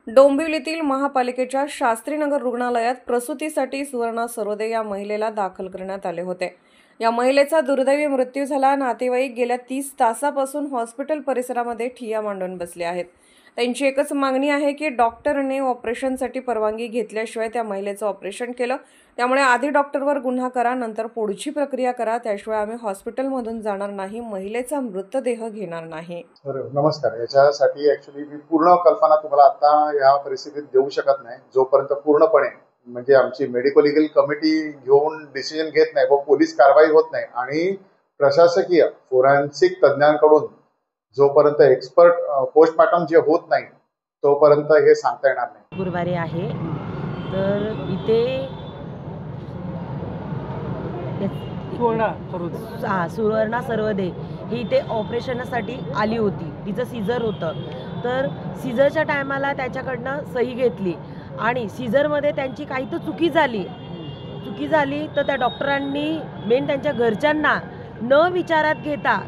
डोंबिवलीतील महापालिकेच्या शास्त्रीनगर रुग्णालयात प्रसूतीसाठी सुवर्णा सरोदे या महिलेला दाखल करण्यात आले होते। या महिलेचा दुर्दैवी मृत्यू झाला। नातेवाईक गेल्या 30 तासापासून हॉस्पिटल परिसरामध्ये ठिय्या मांडून बसले आहेत। त्यांची एकच मागणी आहे की डॉक्टरने ऑपरेशनसाठी परवानगी घेतल्याशिवाय त्या महिलेचं ऑपरेशन केलं। त्यामुळे आधी डॉक्टरवर गुन्हा करा, नंतर पुढची प्रक्रिया करा, त्याशिवाय आम्ही हॉस्पिटलमधून जाणार नाही, महिलेचा मृतदेह घेणार नाही। नमस्कार। याच्यासाठी ऍक्च्युअली मी पूर्ण कल्पना तुम्हाला आता या परिस्थितीत देऊ शकत नाही, जोपर्यंत पूर्णपणे म्हणजे आमची मेडिकल लीगल कमिटी घेऊन डिसिजन घेत नाही व पोलीस कारवाई होत नाही आणि प्रशासकीय फोरेन्सिक तज्ञांकडून जोपर्यंत एक्सपर्ट पोस्टमॉर्टम जे होत नाही तोपर्यंत हे सांगता येणार नाही। गुरुवारी आहे तर इथे सुवर्णा सरोदे ही इथे ऑपरेशनसाठी आली होती। तिचं सीझर होतं, तर सीझरच्या टायमाला त्याच्याकडनं सही घेतली आणि सीझरमध्ये त्यांची काही तर चुकी झाली तर त्या डॉक्टरांनी मेन त्यांच्या घरच्यांना न विचारात घेता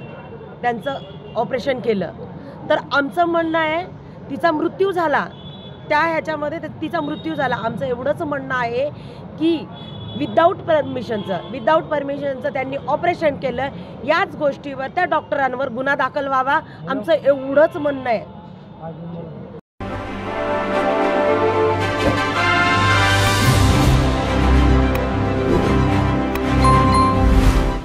त्यांचं ऑपरेशन केलं। तर आमचं म्हणणं आहे तिचा मृत्यू झाला, त्या ह्याच्यामध्ये तिचा मृत्यू झाला। आमचं एवढंच म्हणणं आहे की विदाऊट परमिशनचं त्यांनी ऑपरेशन केलं। याच गोष्टीवर त्या डॉक्टरांवर गुन्हा दाखल व्हावा, आमचं एवढंच म्हणणं आहे।